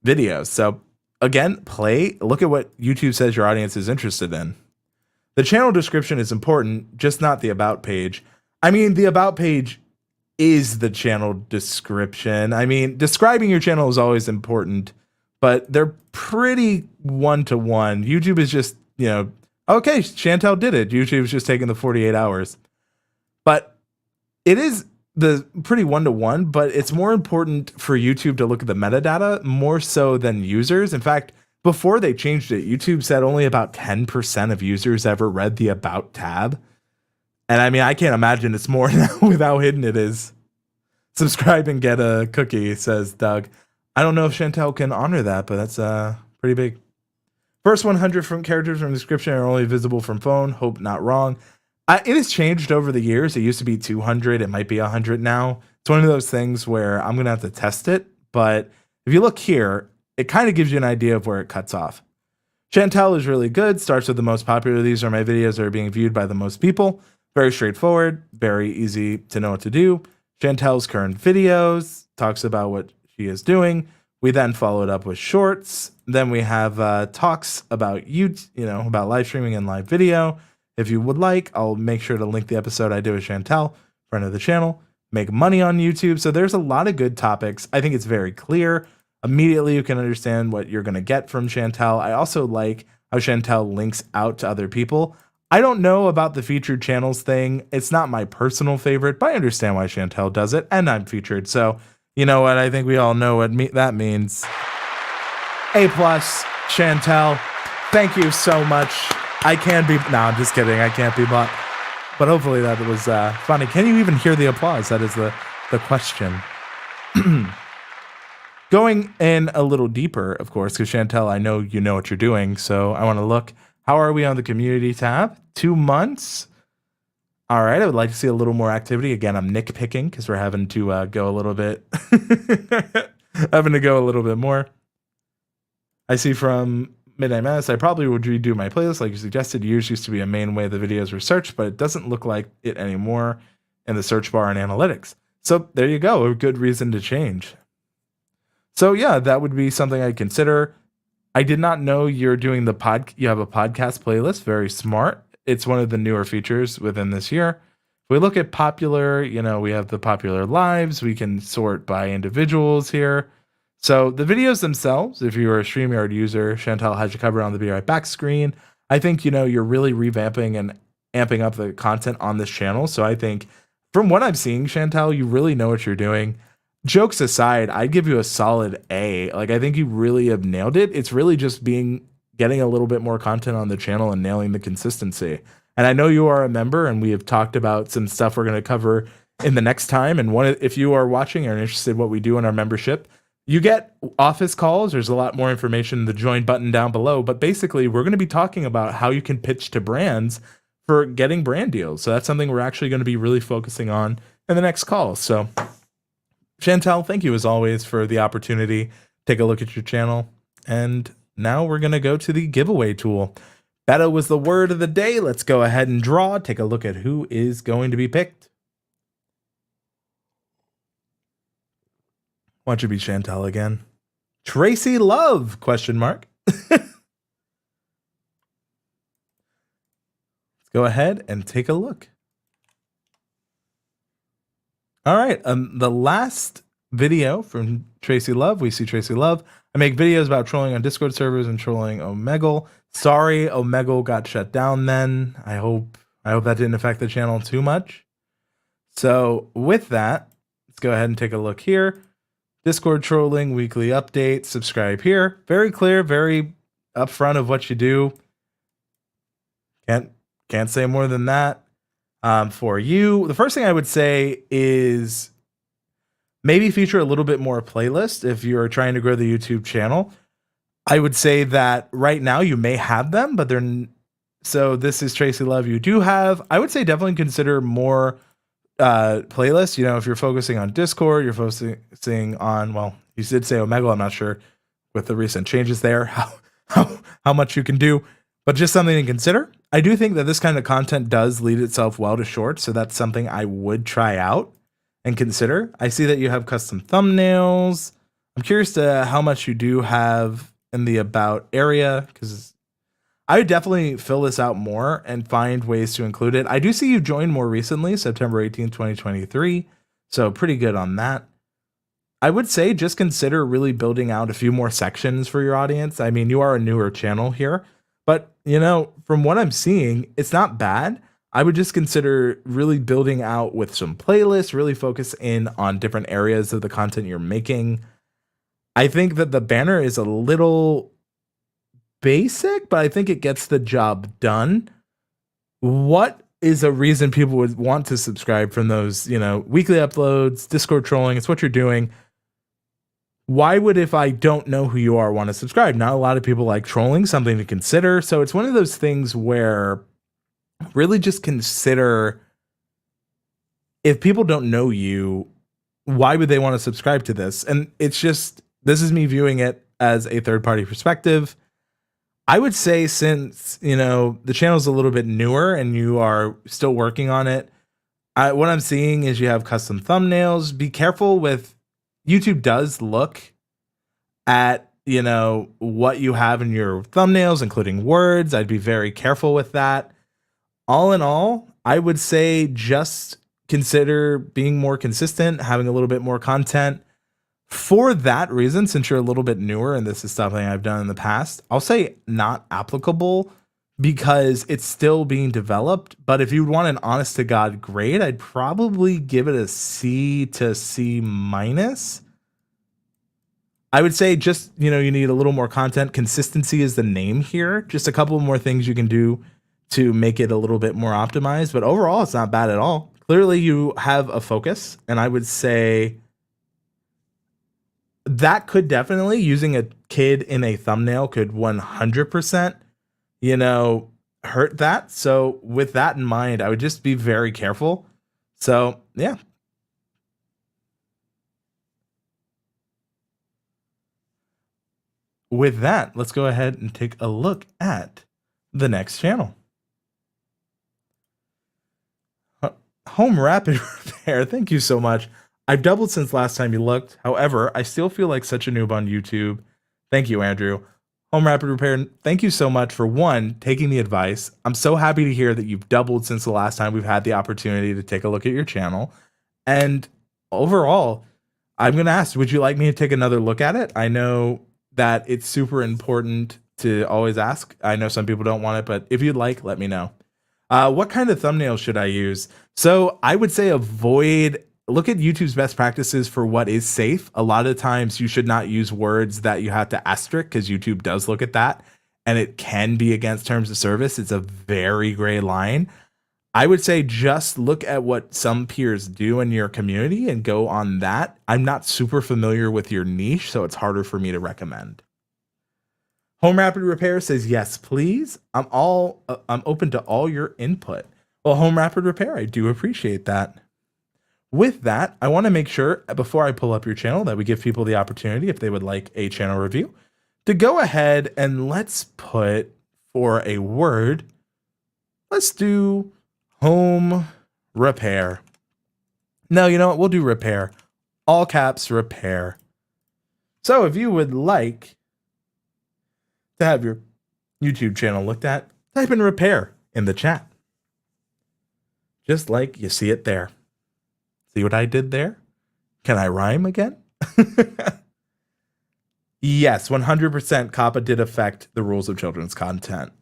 videos. So again, look at what YouTube says your audience is interested in. The channel description is important, just not the about page. I mean, the about page is the channel description. I mean, describing your channel is always important, but they're pretty one-to-one. YouTube is just, okay, Chantel did it. YouTube's just taking the 48 hours. But it is the pretty one-to-one, but it's more important for YouTube to look at the metadata more so than users. In fact, before they changed it, YouTube said only about 10% of users ever read the About tab. And I mean, I can't imagine it's more now with how hidden it is. Subscribe and get a cookie, says Doug. I don't know if Chantel can honor that, but that's pretty big. First 100 from characters from description are only visible from phone. Hope not wrong. It has changed over the years. It used to be 200. It might be 100 now. It's one of those things where I'm going to have to test it. But if you look here, it kind of gives you an idea of where it cuts off. Chantel is really good. Starts with the most popular. These are my videos that are being viewed by the most people. Very straightforward. Very easy to know what to do. Chantel's current videos. Talks about what she is doing. We then follow it up with shorts. Then we have talks about about live streaming and live video. If you would like, I'll make sure to link the episode I did with Chantel, friend of the channel. Make money on YouTube. So there's a lot of good topics. I think it's very clear. Immediately you can understand what you're going to get from Chantel. I also like how Chantel links out to other people. I don't know about the featured channels thing. It's not my personal favorite, but I understand why Chantel does it, and I'm featured. So you know what? I think we all know what that means. A+, Chantel. Thank you so much. I'm just kidding. I can't be bought. But hopefully that was funny. Can you even hear the applause? That is the question. Going in a little deeper, of course, because Chantel, I know you know what you're doing. So I want to look. How are we on the community tab? 2 months. All right. I would like to see a little more activity. Again, I'm nitpicking because we're having to go a little bit, more. I see from Midnight Madness, I probably would redo my playlist like you suggested. Years used to be a main way the videos were searched, but it doesn't look like it anymore in the search bar and analytics. So there you go. A good reason to change. So yeah, that would be something I'd consider. I did not know you're doing you have a podcast playlist. Very smart. It's one of the newer features within this year. If we look at popular, we have the popular lives. We can sort by individuals here. So the videos themselves, if you're a Streamyard user, Chantel has you covered on the Be Right Back screen. I think, you're really revamping and amping up the content on this channel. So I think from what I'm seeing, Chantel, you really know what you're doing. Jokes aside, I'd give you a solid A. Like, I think you really have nailed it. It's really just getting a little bit more content on the channel and nailing the consistency. And I know you are a member, and we have talked about some stuff we're going to cover in the next time. And if you are watching and are interested in what we do in our membership, you get office calls. There's a lot more information in the join button down below. But basically, we're going to be talking about how you can pitch to brands for getting brand deals. So that's something we're actually going to be really focusing on in the next call. So Chantel, thank you as always for the opportunity. Take a look at your channel. And now we're going to go to the giveaway tool. Beta was the word of the day. Let's go ahead and draw. Take a look at who is going to be picked. Why don't you be Chantel again? Tracy Love, ? Let's go ahead and take a look. All right, the last video from Tracy Love, we see Tracy Love. I make videos about trolling on Discord servers and trolling Omegle. Sorry, Omegle got shut down then. I hope that didn't affect the channel too much. So with that, let's go ahead and take a look here. Discord trolling, weekly updates, subscribe here. Very clear, very upfront of what you do. Can't say more than that. For you, the first thing I would say is maybe feature a little bit more playlist if you're trying to grow the YouTube channel. I would say that right now you may have them, but so this is Tracy Love. You do have, I would say definitely consider more playlists. You know, if you're focusing on Discord, you're focusing on, well, you did say Omegle. I'm not sure with the recent changes there how much you can do, but just something to consider. I do think that this kind of content does lead itself well to shorts, so that's something I would try out and consider. I see that you have custom thumbnails. I'm curious to how much you do have in the about area, because I would definitely fill this out more and find ways to include it. I do see you joined more recently, September 18th, 2023. So pretty good on that. I would say just consider really building out a few more sections for your audience. I mean, you are a newer channel here, but you know, from what I'm seeing, it's not bad. I would just consider really building out with some playlists, really focus in on different areas of the content you're making. I think that the banner is a little basic, but I think it gets the job done. What is a reason people would want to subscribe from those, you know, weekly uploads, Discord trolling? It's what you're doing. Why would, if I don't know who you are, want to subscribe? Not a lot of people like trolling, something to consider. So it's one of those things where really just consider, if people don't know you, why would they want to subscribe to this? And it's just, this is me viewing it as a third-party perspective. I would say, since, you know, the channel's a little bit newer and you are still working on it, what I'm seeing is you have custom thumbnails. Be careful with, YouTube does look at, you know, what you have in your thumbnails, including words. I'd be very careful with that. All in all, I would say just consider being more consistent, having a little bit more content. For that reason, since you're a little bit newer and this is something I've done in the past, I'll say not applicable because it's still being developed. But if you want an honest to God grade, I'd probably give it a C to C minus. I would say just, you know, you need a little more content. Consistency is the name here. Just a couple more things you can do to make it a little bit more optimized. But overall, it's not bad at all. Clearly, you have a focus, and I would say that could definitely, using a kid in a thumbnail could 100%, you know, hurt that. So with that in mind, I would just be very careful. So yeah. With that, let's go ahead and take a look at the next channel. Home Rapid Repair, thank you so much. I've doubled since last time you looked. However, I still feel like such a noob on YouTube. Thank you, Andrew. Home Rapid Repair, thank you so much for, one, taking the advice. I'm so happy to hear that you've doubled since the last time we've had the opportunity to take a look at your channel. And overall, I'm going to ask, would you like me to take another look at it? I know that it's super important to always ask. I know some people don't want it, but if you'd like, let me know. What kind of thumbnail should I use? So I would say look at YouTube's best practices for what is safe. A lot of times you should not use words that you have to asterisk, because YouTube does look at that and it can be against terms of service. It's a very gray line. I would say just look at what some peers do in your community and go on that. I'm not super familiar with your niche, so it's harder for me to recommend. Home Rapid Repair says, yes, please. I'm open to all your input. Well, Home Rapid Repair, I do appreciate that. With that, I want to make sure, before I pull up your channel, that we give people the opportunity, if they would like a channel review, to go ahead and let's put, for a word, let's do home repair. No, you know what? We'll do repair. All caps, repair. So if you would like to have your YouTube channel looked at, type in repair in the chat. Just like you see it there. See what I did there? Can I rhyme again? Yes, 100% COPPA did affect the rules of children's content.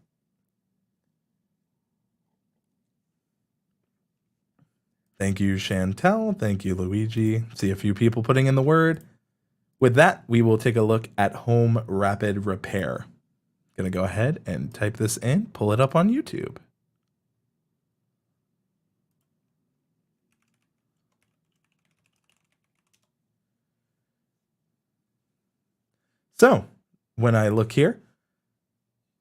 Thank you, Chantel. Thank you, Luigi. See a few people putting in the word. With that, we will take a look at home rapid repair. Gonna go ahead and type this in, pull it up on YouTube. So when I look here,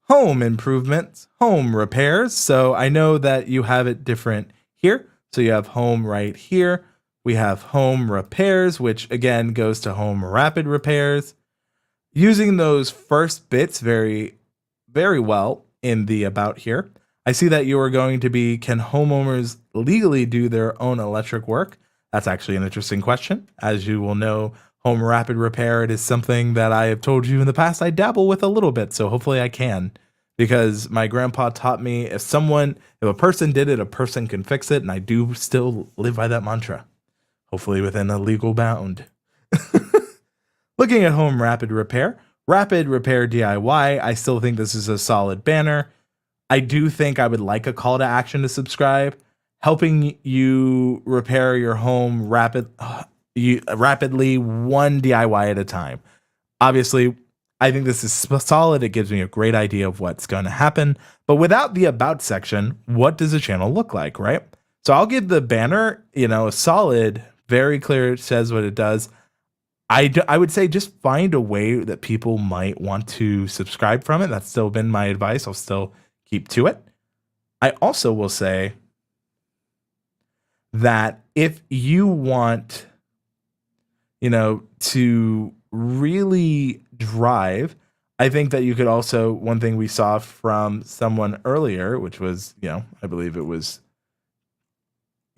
home improvements, home repairs. So I know that you have it different here. So you have home right here. We have home repairs, which again goes to home rapid repairs. Using those first bits very well in the about here. I see that you are going to be, can homeowners legally do their own electric work? That's actually an interesting question. As you will know, home rapid repair, it is something that I have told you in the past I dabble with a little bit, so hopefully I can. Because my grandpa taught me if a person did it, a person can fix it, and I do still live by that mantra. Hopefully within a legal bound. Looking at home rapid repair DIY, I still think this is a solid banner. I do think I would like a call to action to subscribe, helping you repair your home rapidly, one DIY at a time. Obviously, I think this is solid. It gives me a great idea of what's going to happen. But without the about section, what does the channel look like, right? So I'll give the banner, a solid, very clear, it says what it does. I would say just find a way that people might want to subscribe from it. That's still been my advice. I'll still keep to it. I also will say that if you want, to really drive, I think that you could also, one thing we saw from someone earlier, which was, I believe it was,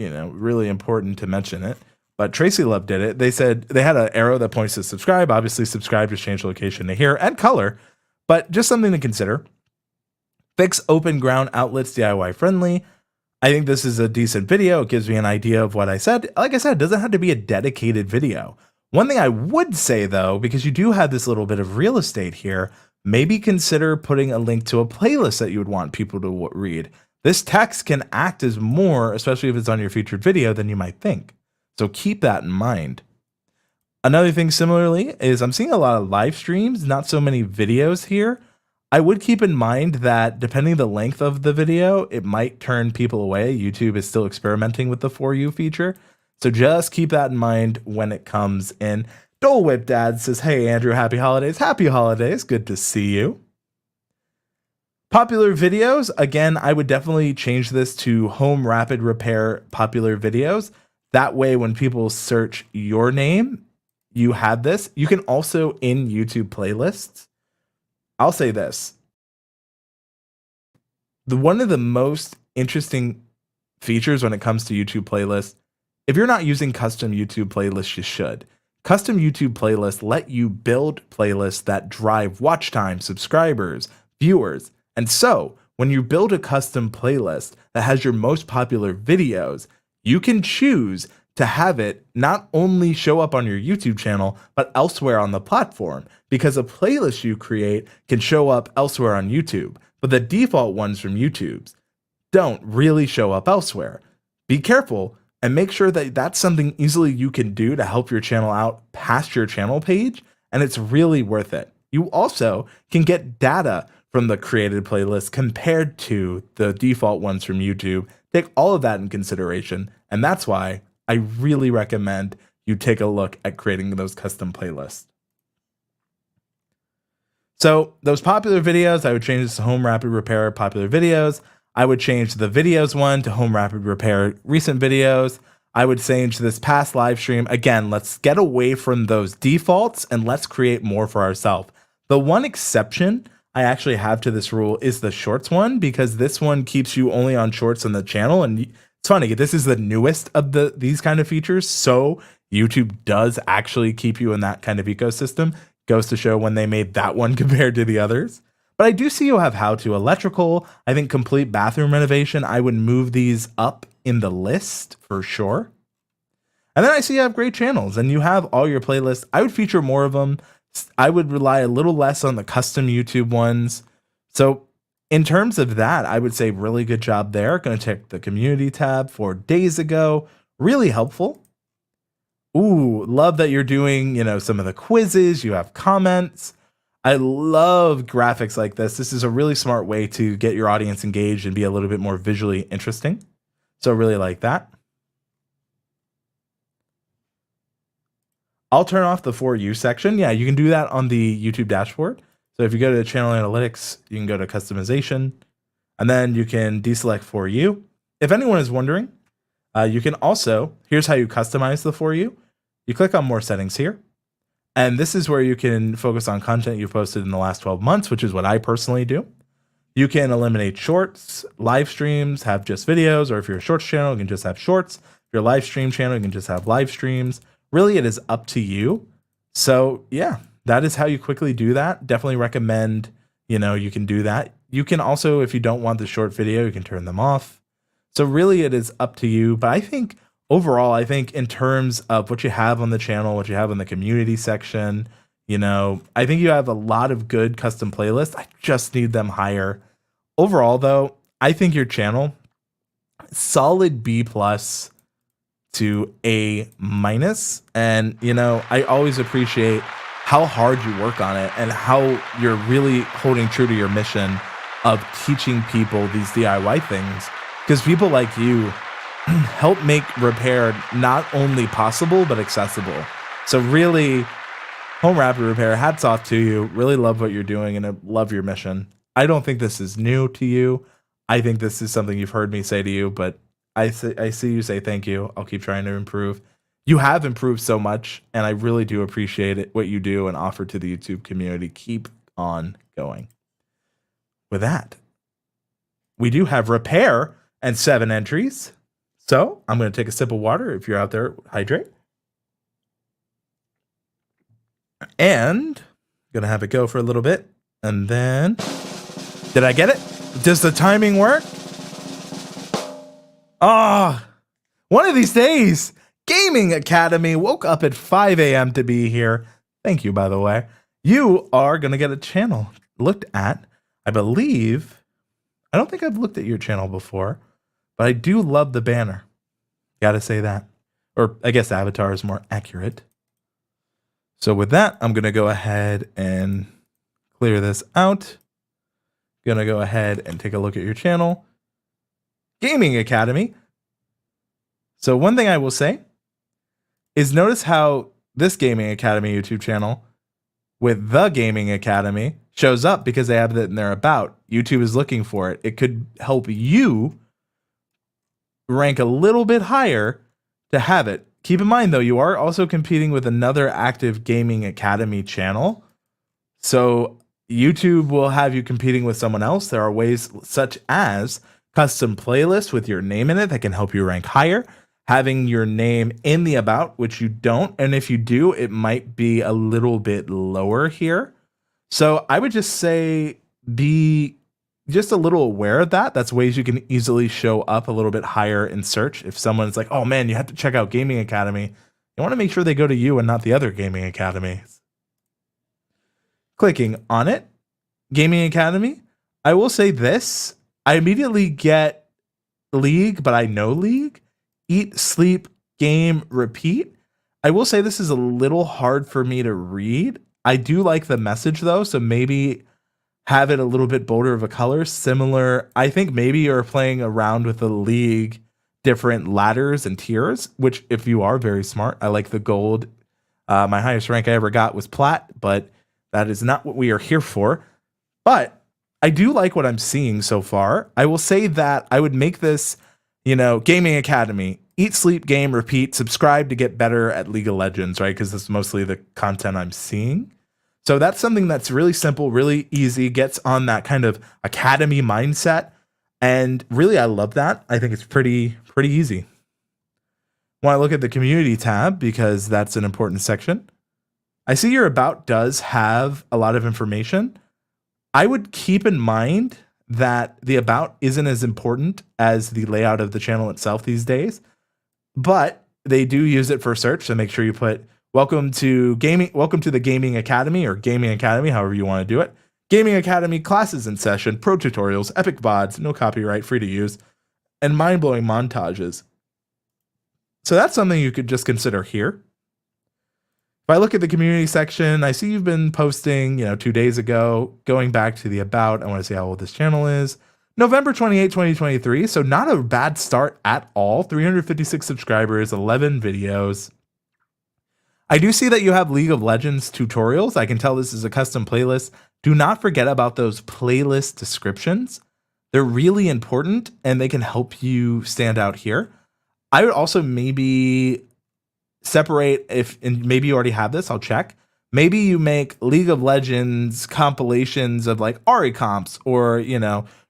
really important to mention it. But Tracy Love did it. They said they had an arrow that points to subscribe. Obviously, subscribe, just change location to here and color. But just something to consider. Fix open ground outlets DIY friendly. I think this is a decent video. It gives me an idea of what I said. Like I said, it doesn't have to be a dedicated video. One thing I would say, though, because you do have this little bit of real estate here, maybe consider putting a link to a playlist that you would want people to read. This text can act as more, especially if it's on your featured video, than you might think. So keep that in mind. Another thing similarly is I'm seeing a lot of live streams, not so many videos here. I would keep in mind that depending the length of the video, it might turn people away. YouTube is still experimenting with the For You feature. So just keep that in mind when it comes in. Dole Whip Dad says, hey, Andrew, happy holidays. Happy holidays. Good to see you. Popular videos. Again, I would definitely change this to home rapid repair popular videos. That way, when people search your name, you have this. You can also in YouTube playlists. I'll say this. One of the most interesting features when it comes to YouTube playlists, if you're not using custom YouTube playlists, you should. Custom YouTube playlists let you build playlists that drive watch time, subscribers, viewers. And so when you build a custom playlist that has your most popular videos, you can choose to have it not only show up on your YouTube channel, but elsewhere on the platform, because a playlist you create can show up elsewhere on YouTube, but the default ones from YouTube's don't really show up elsewhere. Be careful and make sure that that's something easily you can do to help your channel out past your channel page, and it's really worth it. You also can get data from the created playlist compared to the default ones from YouTube. Take all of that in consideration, and that's why I really recommend you take a look at creating those custom playlists. So those popular videos, I would change this to home rapid repair popular videos. I would change the videos one to home rapid repair recent videos. I would change this past live stream. Again, let's get away from those defaults and let's create more for ourselves. The one exception I actually have to this rule is the shorts one, because this one keeps you only on shorts on the channel. And it's funny, this is the newest of these kind of features. So YouTube does actually keep you in that kind of ecosystem. Goes to show when they made that one compared to the others. But I do see you have how to electrical. I think complete bathroom renovation. I would move these up in the list for sure. And then I see you have great channels and you have all your playlists. I would feature more of them. I would rely a little less on the custom YouTube ones. So in terms of that, I would say really good job there. Going to check the community tab 4 days ago. Really helpful. Ooh, love that you're doing, some of the quizzes, you have comments. I love graphics like this. This is a really smart way to get your audience engaged and be a little bit more visually interesting. So really like that. I'll turn off the For You section. Yeah, you can do that on the YouTube dashboard. So if you go to channel analytics, you can go to customization, and then you can deselect For You. If anyone is wondering, you can also, here's how you customize the For You. You click on more settings here. And this is where you can focus on content you've posted in the last 12 months, which is what I personally do. You can eliminate shorts, live streams, have just videos, or if you're a shorts channel, you can just have shorts. If you're a live stream channel, you can just have live streams. Really, it is up to you. So yeah, that is how you quickly do that. Definitely recommend, you can do that. You can also, if you don't want the short video, you can turn them off. So really it is up to you. But I think overall, in terms of what you have on the channel, what you have in the community section, I think you have a lot of good custom playlists. I just need them higher. Overall, though, I think your channel, solid B+ to A-. And, I always appreciate how hard you work on it and how you're really holding true to your mission of teaching people these DIY things. Because people like you help make repair not only possible, but accessible. So really, Home Rapid Repair, hats off to you. Really love what you're doing and I love your mission. I don't think this is new to you. I think this is something you've heard me say to you, but I see you say thank you. I'll keep trying to improve. You have improved so much, and I really do appreciate it, what you do and offer to the YouTube community. Keep on going. With that, we do have repair and 7 entries. So I'm going to take a sip of water. If you're out there, hydrate. And I'm going to have it go for a little bit. And then, did I get it? Does the timing work? One of these days, Gaming Academy woke up at 5 a.m. to be here. Thank you, by the way. You are going to get a channel looked at. I believe, I don't think I've looked at your channel before, but I do love the banner. Gotta say that. Or I guess avatar is more accurate. So with that, I'm going to go ahead and clear this out. Gonna go ahead and take a look at your channel. Gaming Academy. So one thing I will say is notice how this Gaming Academy YouTube channel with the Gaming Academy shows up because they have it in their about. YouTube is looking for it. It could help you rank a little bit higher to have it. Keep in mind, though, you are also competing with another active Gaming Academy channel. So YouTube will have you competing with someone else. There are ways such as custom playlists with your name in it that can help you rank higher. Having your name in the about, which you don't. And if you do, it might be a little bit lower here. So I would just say be just a little aware of that. That's ways you can easily show up a little bit higher in search. If someone's like, oh man, you have to check out Gaming Academy, you want to make sure they go to you and not the other Gaming Academies. Clicking on it, Gaming Academy, I will say this. I immediately get League, but I know League. Eat, sleep, game, repeat. I will say this is a little hard for me to read. I do like the message though, so maybe have it a little bit bolder of a color. Similar, I think maybe you're playing around with the League different ladders and tiers, which if you are very smart, I like the gold. My highest rank I ever got was plat, but that is not what we are here for. But I do like what I'm seeing so far. I will say that I would make this, Gaming Academy, eat, sleep, game, repeat, subscribe to get better at League of Legends, right? Because that's mostly the content I'm seeing. So that's something that's really simple, really easy, gets on that kind of academy mindset. And really, I love that. I think it's pretty easy. When I look at the community tab, because that's an important section, I see your about does have a lot of information. I would keep in mind that the about isn't as important as the layout of the channel itself these days, but they do use it for search. So make sure you put welcome to the Gaming Academy or Gaming Academy, however you want to do it. Gaming Academy classes in session, pro tutorials, epic VODs, no copyright, free to use, and mind-blowing montages. So that's something you could just consider here. If I look at the community section, I see you've been posting, 2 days ago, going back to the about. I want to see how old this channel is. November 28, 2023. So not a bad start at all. 356 subscribers, 11 videos. I do see that you have League of Legends tutorials. I can tell this is a custom playlist. Do not forget about those playlist descriptions. They're really important and they can help you stand out here. I would also maybe separate, and maybe you already have this, I'll check. Maybe you make League of Legends compilations of like Ari comps or,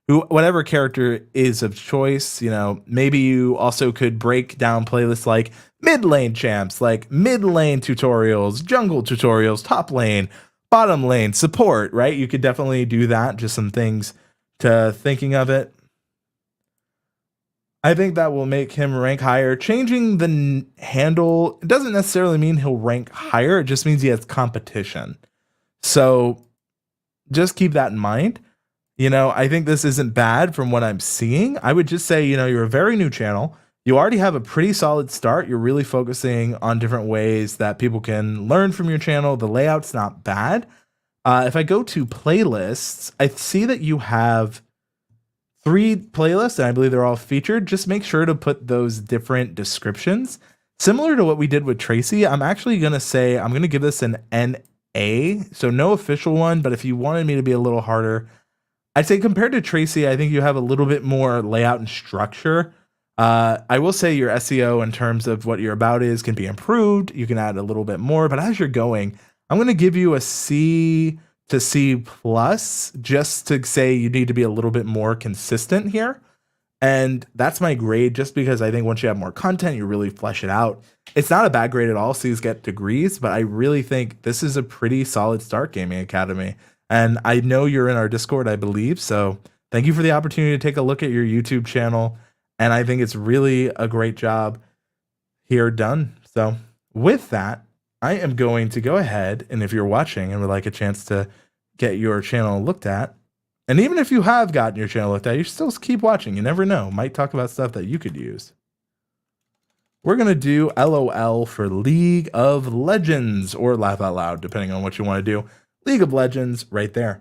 whatever character is of choice. Maybe you also could break down playlists like mid lane champs, like mid lane tutorials, jungle tutorials, top lane, bottom lane, support, right? You could definitely do that. Just some things to thinking of it. I think that will make him rank higher. Changing the handle doesn't necessarily mean he'll rank higher. It just means he has competition. So just keep that in mind. I think this isn't bad from what I'm seeing. I would just say, you're a very new channel. You already have a pretty solid start. You're really focusing on different ways that people can learn from your channel. The layout's not bad. If I go to playlists, I see that you have 3 playlists, and I believe they're all featured. Just make sure to put those different descriptions. Similar to what we did with Tracy, I'm actually going to say I'm going to give this an NA. So no official one, but if you wanted me to be a little harder, I'd say compared to Tracy, I think you have a little bit more layout and structure. I will say your SEO in terms of what your about is can be improved. You can add a little bit more, but as you're going, I'm going to give you a C to C plus, just to say you need to be a little bit more consistent here. And that's my grade, just because I think once you have more content, you really flesh it out. It's not a bad grade at all. C's get degrees, but I really think this is a pretty solid start, Gaming Academy. And I know you're in our Discord, I believe. So thank you for the opportunity to take a look at your YouTube channel. And I think it's really a great job here done. So with that, I am going to go ahead, and if you're watching and would like a chance to get your channel looked at, and even if you have gotten your channel looked at, you still keep watching. You never know. Might talk about stuff that you could use. We're going to do LOL for League of Legends, or laugh out loud, depending on what you want to do. League of Legends right there.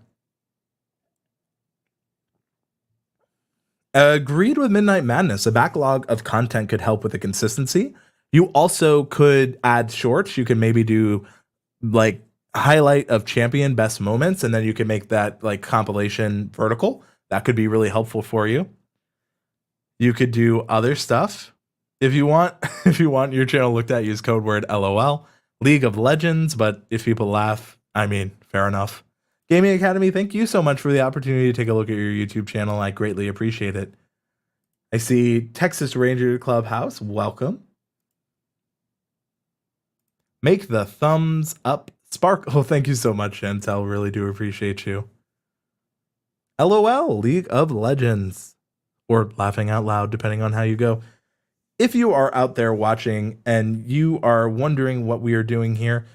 Agreed with Midnight Madness. A backlog of content could help with the consistency. You also could add shorts. You can maybe do like highlight of champion best moments, and then you can make that like compilation vertical. That could be really helpful for you. You could do other stuff if you want. If you want your channel looked at, use code word LOL. League of Legends, but if people laugh, I mean, fair enough. Gaming Academy, thank you so much for the opportunity to take a look at your YouTube channel. I greatly appreciate it. I see Texas Ranger Clubhouse. Welcome. Make the thumbs up sparkle. Thank you so much, Chantel. Really do appreciate you. LOL, League of Legends. Or laughing out loud, depending on how you go. If you are out there watching and you are wondering what we are doing here,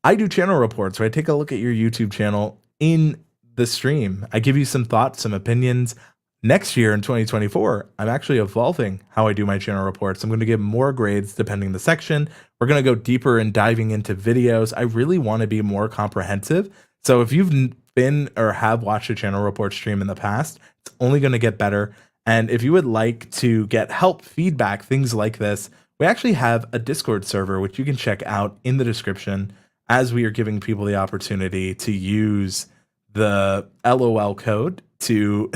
I do channel reports, where I take a look at your YouTube channel in the stream. I give you some thoughts, some opinions. Next year in 2024, I'm actually evolving how I do my channel reports. I'm going to give more grades depending the section. We're going to go deeper and diving into videos. I really want to be more comprehensive. So if you've been or have watched a channel report stream in the past, it's only going to get better. And if you would like to get help, feedback, things like this, we actually have a Discord server, which you can check out in the description, as we are giving people the opportunity to use the LOL code to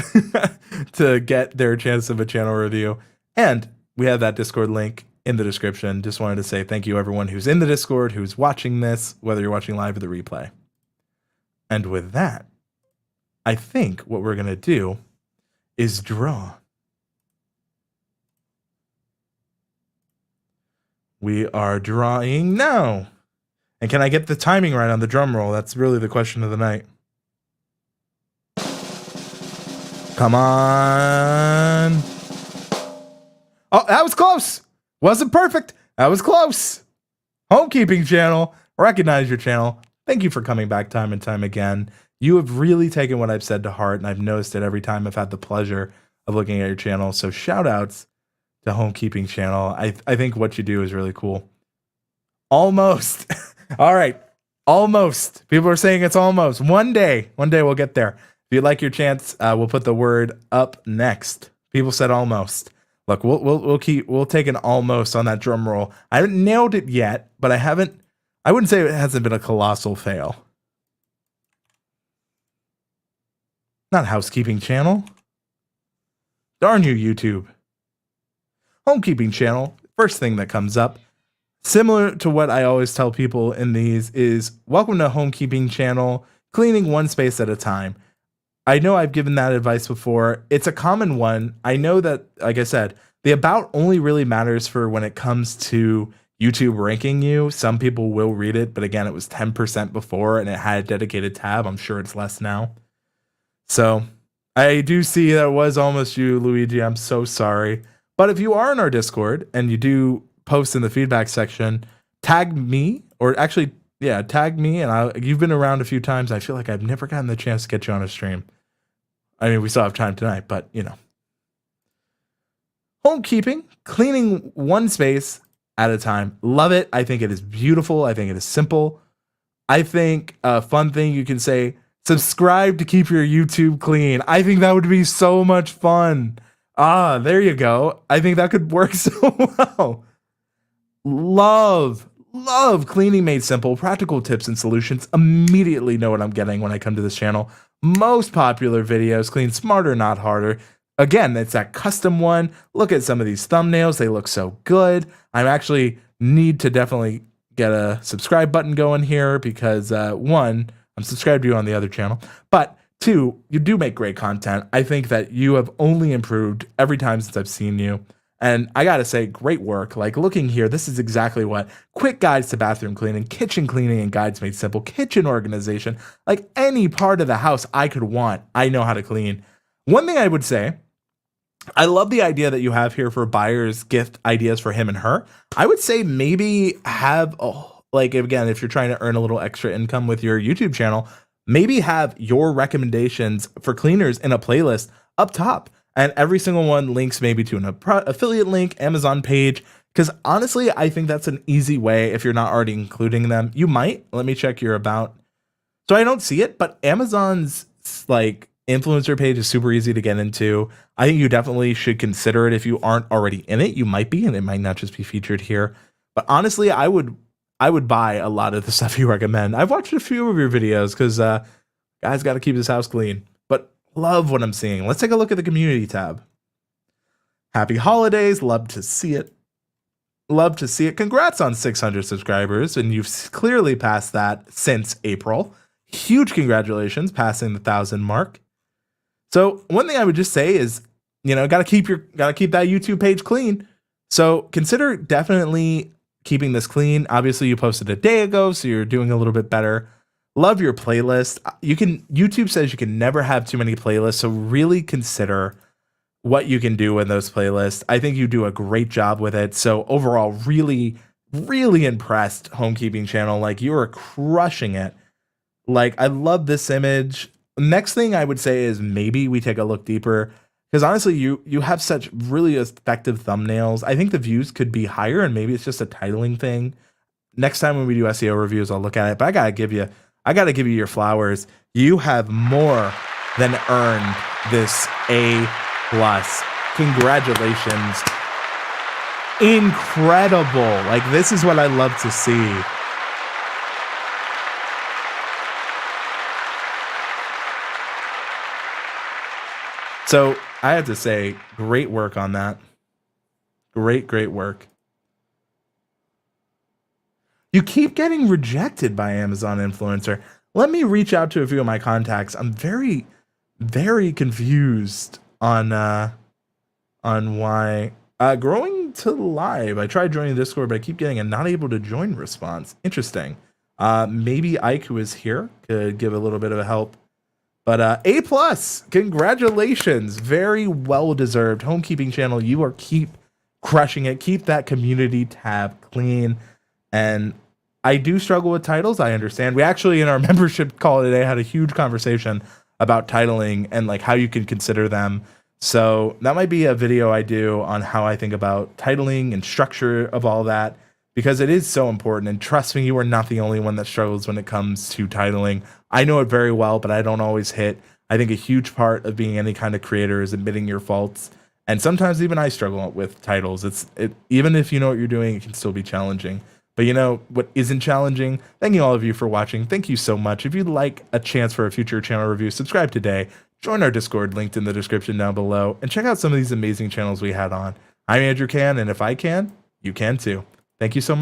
to get their chance of a channel review. And we have that Discord link in the description. Just wanted to say thank you everyone who's in the Discord, who's watching this, whether you're watching live or the replay. And with that, I think what we're going to do is draw. We are drawing now. And can I get the timing right on the drum roll? That's really the question of the night. Come on. Oh, that was close. Wasn't perfect. That was close. Homekeeping channel. Recognize your channel. Thank you for coming back time and time again. You have really taken what I've said to heart, and I've noticed it every time I've had the pleasure of looking at your channel. So shout outs to Homekeeping channel. I think what you do is really cool. Almost. All right. Almost. People are saying it's almost. One day we'll get there. If you like your chance, we'll put the word up next. People said almost. Look, we'll take an almost on that drum roll. I haven't nailed it yet, but I wouldn't say it hasn't been a colossal fail. Not housekeeping channel. Darn you, YouTube. Homekeeping channel. First thing that comes up. Similar to what I always tell people in these is welcome to homekeeping channel, cleaning one space at a time. I know I've given that advice before. It's a common one. I know that, like I said, the about only really matters for when it comes to YouTube ranking you. Some people will read it, but again, it was 10% before and it had a dedicated tab. I'm sure it's less now. So I do see that it was almost you, Luigi. I'm so sorry. But if you are in our Discord and you do post in the feedback section, tag me, or actually, yeah, tag me. And you've been around a few times. I feel like I've never gotten the chance to get you on a stream. I mean, we still have time tonight, but you know. Homekeeping, cleaning one space at a time. Love it. I think it is beautiful. I think it is simple. I think a fun thing you can say, subscribe to keep your YouTube clean. I think that would be so much fun. Ah, there you go. I think that could work so well. Love cleaning made simple, practical tips and solutions. Immediately know what I'm getting when I come to this channel. Most popular videos, clean smarter, not harder. Again, it's that custom one. Look at some of these thumbnails. They look so good. I actually need to definitely get a subscribe button going here because one, I'm subscribed to you on the other channel, but two, you do make great content. I think that you have only improved every time since I've seen you. And I gotta say, great work. Like looking here, this is exactly what quick guides to bathroom cleaning, kitchen cleaning and guides made simple, kitchen organization, like any part of the house I could want, I know how to clean. One thing I would say, I love the idea that you have here for buyers gift ideas for him and her. I would say maybe have, like again, if you're trying to earn a little extra income with your YouTube channel, maybe have your recommendations for cleaners in a playlist up top. And every single one links maybe to an affiliate link, Amazon page. Because honestly, I think that's an easy way if you're not already including them. You might. Let me check your about. So I don't see it, but Amazon's like influencer page is super easy to get into. I think you definitely should consider it if you aren't already in it. You might be, and it might not just be featured here. But honestly, I would buy a lot of the stuff you recommend. I've watched a few of your videos because guys got to keep this house clean. But love what I'm seeing. Let's take a look at the community tab. Happy holidays. Love to see it. Love to see it. Congrats on 600 subscribers. And you've clearly passed that since April. Huge congratulations passing the 1,000 mark. So one thing I would just say is, you know, gotta keep that YouTube page clean. So consider definitely keeping this clean. Obviously you posted a day ago, so you're doing a little bit better. Love your playlist. YouTube says you can never have too many playlists, so really consider what you can do in those playlists. I think you do a great job with it. So overall, really, really impressed, homekeeping channel. Like you are crushing it. Like I love this image. Next thing I would say is maybe we take a look deeper, because honestly, you have such really effective thumbnails. I think the views could be higher, and maybe it's just a titling thing. Next time when we do SEO reviews, I'll look at it. But I gotta give you your flowers. You have more than earned this A+. Congratulations. Incredible. Like this is what I love to see. So I have to say, great work on that. Great work. You keep getting rejected by Amazon influencer. Let me reach out to a few of my contacts. I'm very, very confused on why. Growing to live. I tried joining Discord, but I keep getting a not able to join response. Interesting. Maybe Ike, who is here, could give a little bit of a help. But A+, congratulations. Very well deserved. Homekeeping channel, you are keep crushing it. Keep that community tab clean. And I do struggle with titles, I understand. We actually, in our membership call today, had a huge conversation about titling and like how you can consider them. So that might be a video I do on how I think about titling and structure of all that. because it is so important. And trust me, you are not the only one that struggles when it comes to titling. I know it very well, but I don't always hit. I think a huge part of being any kind of creator is admitting your faults. And sometimes even I struggle with titles. Even if you know what you're doing, it can still be challenging. But you know what isn't challenging? Thank you all of you for watching. Thank you so much. If you'd like a chance for a future channel review, subscribe today. Join our Discord linked in the description down below, and check out some of these amazing channels we had on. I'm Andrew Can, and if I can, you can too. Thank you so much.